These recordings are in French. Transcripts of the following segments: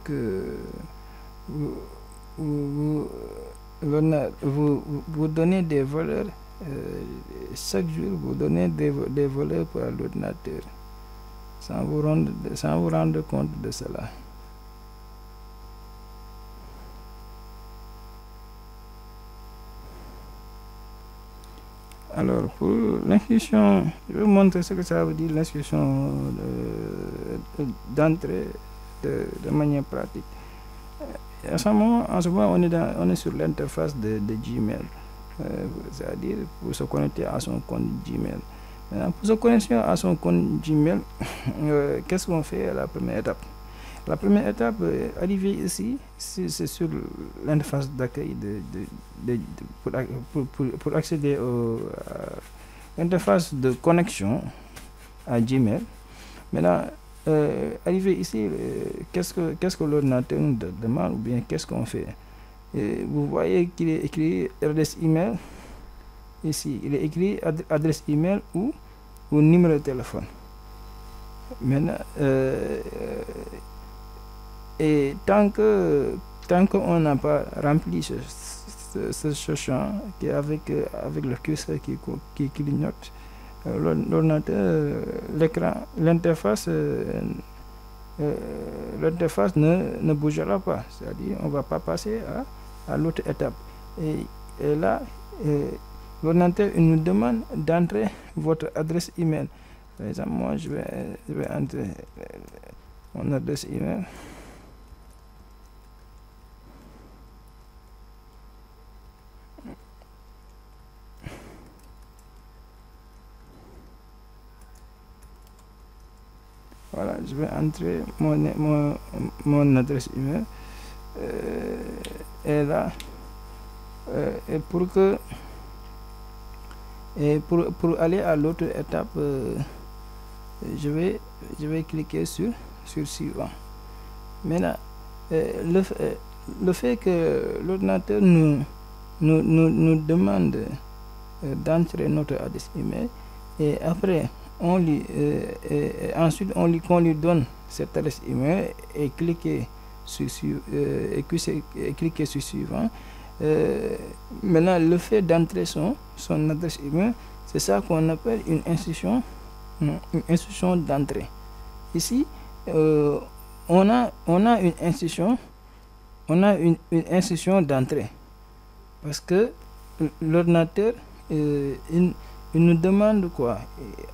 que vous, vous, vous donnez des valeurs, chaque jour vous donnez des valeurs pour l'ordinateur sans vous rendre compte de cela. Alors, pour l'instruction, je vais vous montrer ce que ça veut dire l'instruction d'entrée de manière pratique. En ce moment, on est sur l'interface de Gmail, c'est-à-dire pour se connecter à son compte Gmail. Maintenant, pour se connecter à son compte Gmail, qu'est-ce qu'on fait à la première étape? La première étape, arriver ici, c'est sur l'interface d'accueil pour accéder à l'interface de connexion à Gmail. Maintenant, arrivé ici, qu'est-ce que l'ordinateur nous demande ou bien qu'est-ce qu'on fait? Vous voyez qu'il est écrit adresse email. Ici, il est écrit adresse email ou numéro de téléphone. Maintenant, et tant qu'on n'a pas rempli ce champ qui est avec le curseur qui clignote, l'ordinateur, l'écran, l'interface ne bougera pas, c'est-à-dire on ne va pas passer à l'autre étape. Et là, l'ordinateur nous demande d'entrer votre adresse email. Par exemple, moi je vais entrer mon adresse email. Voilà, je vais entrer mon adresse email. Et là, et pour aller à l'autre étape, je vais cliquer sur suivant. Maintenant, le fait que l'ordinateur nous demande d'entrer notre adresse email et après ensuite qu'on lui donne cette adresse email et cliquer sur suivant. Maintenant, le fait d'entrer son adresse email, c'est ça qu'on appelle une instruction d'entrée. Ici, on a une instruction d'entrée parce que l'ordinateur il nous demande quoi?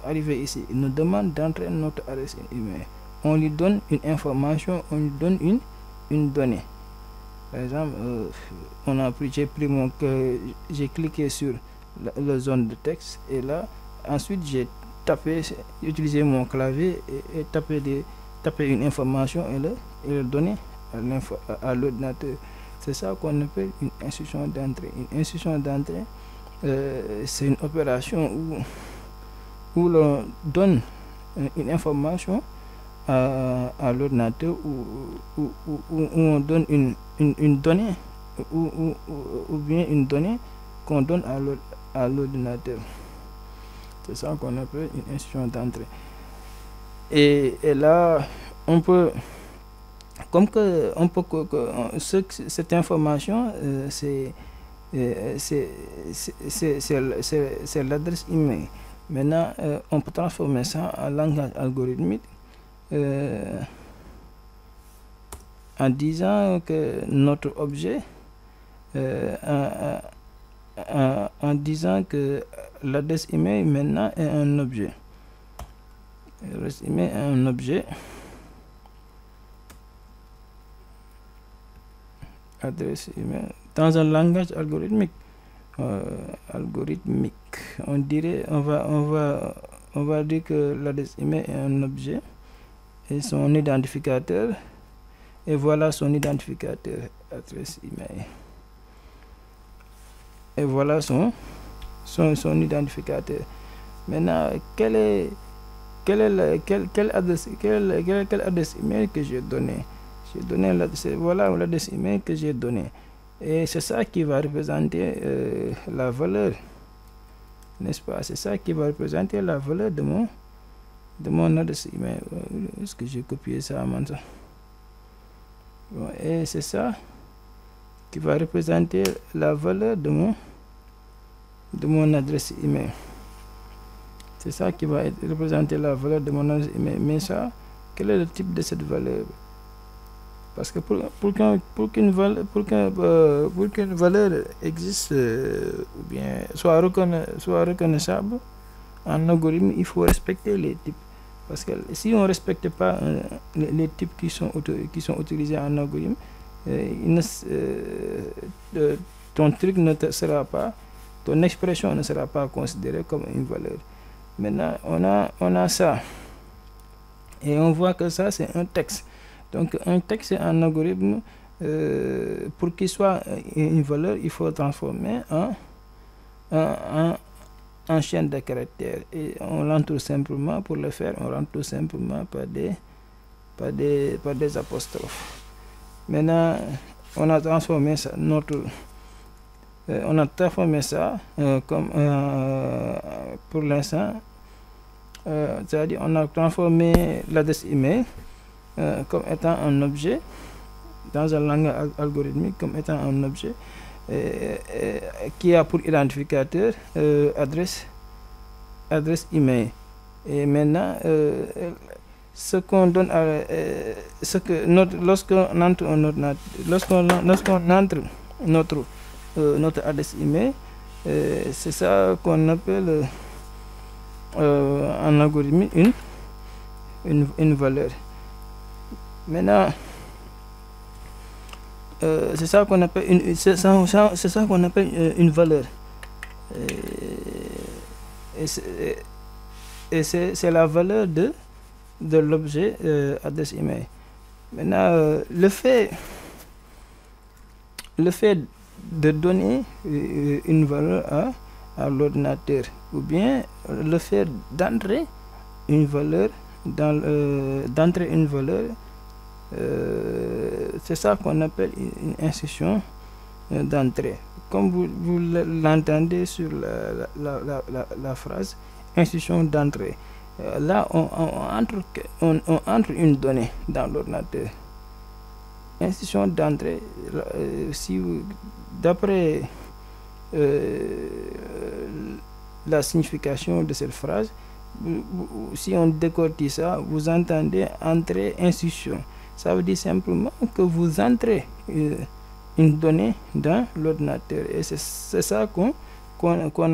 Arrivé ici, il nous demande d'entrer notre adresse email. On lui donne une information, on lui donne une donnée. Par exemple, j'ai cliqué sur la zone de texte et là, ensuite j'ai utilisé mon clavier et tapé une information et le donner à l'ordinateur. C'est ça qu'on appelle une instruction d'entrée. Une instruction d'entrée, c'est une opération où l'on donne une information à l'ordinateur où on donne une donnée ou bien une donnée qu'on donne à l'ordinateur. C'est ça qu'on appelle une instruction d'entrée. Et là, cette information, c'est l'adresse email. Maintenant, on peut transformer ça en langage algorithmique en disant que notre objet, en disant que l'adresse email maintenant est un objet. L'adresse email est un objet. Adresse email dans un langage algorithmique. On va dire que l'adresse email est un objet et son identificateur, et voilà son identificateur, adresse email, et voilà son identificateur. Maintenant, quelle adresse email que j'ai donné? Voilà l'adresse email que j'ai donné. Et c'est ça qui va représenter la valeur, n'est-ce pas? C'est ça qui va représenter la valeur de mon adresse email. Est-ce que j'ai copié ça, man? Bon, et c'est ça qui va représenter la valeur de mon adresse email. C'est ça qui va représenter la valeur de mon adresse email. Mais ça, quel est le type de cette valeur? Parce que pour qu'une valeur existe ou bien soit reconnaissable en algorithme, il faut respecter les types. Parce que si on ne respecte pas les types qui sont utilisés en algorithme, ton truc ne sera pas, ton expression ne sera pas considérée comme une valeur. Maintenant, on a ça. Et on voit que ça, c'est un texte. Donc, un texte, c'est un algorithme. Pour qu'il soit une valeur, il faut transformer en chaîne de caractères. Et on l'entoure simplement, pour le faire, on l'entoure simplement par des apostrophes. Maintenant, on a transformé ça, comme pour l'instant, c'est-à-dire on a transformé l'adresse email comme étant un objet dans un langage algorithmique, comme étant un objet qui a pour identificateur adresse email. Et maintenant, ce qu'on donne lorsqu'on entre notre adresse email, c'est ça qu'on appelle en algorithme une valeur. Maintenant, c'est ça qu'on appelle une valeur. Et c'est la valeur de l'objet adresse email. Maintenant, le fait de donner une valeur à l'ordinateur, ou bien le fait d'entrer une valeur c'est ça qu'on appelle une instruction d'entrée. Comme vous l'entendez sur la phrase instruction d'entrée. Là, on entre une donnée dans l'ordinateur. Instruction d'entrée, d'après la signification de cette phrase, si on décortique ça, vous entendez entrer instruction. Ça veut dire simplement que vous entrez une donnée dans l'ordinateur. Et c'est ça qu'on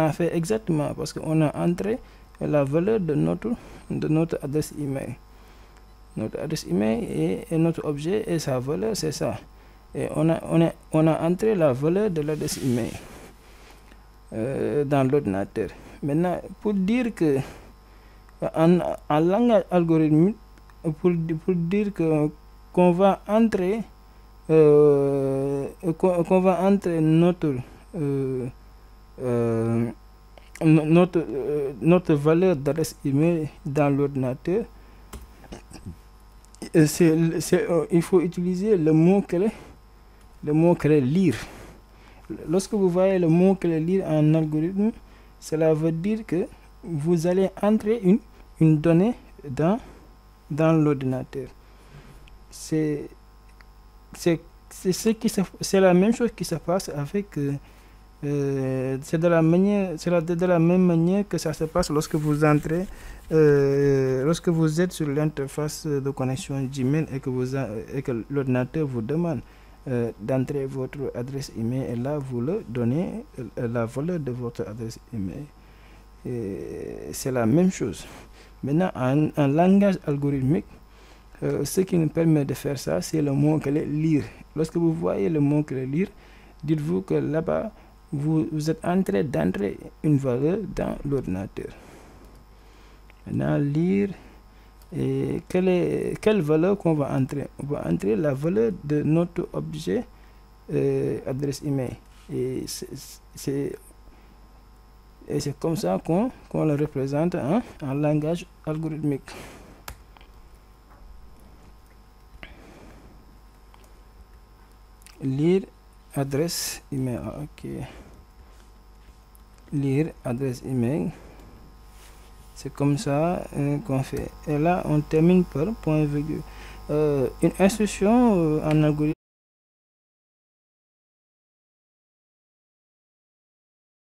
a fait exactement, parce qu'on a entré la valeur de notre adresse email. Notre adresse email et notre objet et sa valeur, c'est ça. Et on a entré la valeur de l'adresse email dans l'ordinateur. Maintenant, pour dire que en langage algorithmique, pour dire qu'on va entrer notre valeur d'adresse email dans l'ordinateur, il faut utiliser le mot-clé lire. Lorsque vous voyez le mot-clé lire en algorithme, cela veut dire que vous allez entrer une donnée dans l'ordinateur. C'est la même chose qui se passe avec c'est de la même manière que ça se passe lorsque vous entrez lorsque vous êtes sur l'interface de connexion Gmail et que l'ordinateur vous demande d'entrer votre adresse email, et là vous le donnez la valeur de votre adresse email. C'est la même chose. Maintenant, en langage algorithmique, ce qui nous permet de faire ça, c'est le mot-clé lire. Lorsque vous voyez le mot-clé lire, dites-vous que là-bas, vous êtes en train d'entrer une valeur dans l'ordinateur. Maintenant, lire, et quelle valeur qu'on va entrer? On va entrer la valeur de notre objet adresse email. Et c'est comme ça qu'on le représente en langage algorithmique. Lire adresse email. Ok. Lire adresse email. C'est comme ça qu'on fait. Et là, on termine par point virgule. Une instruction en algorithme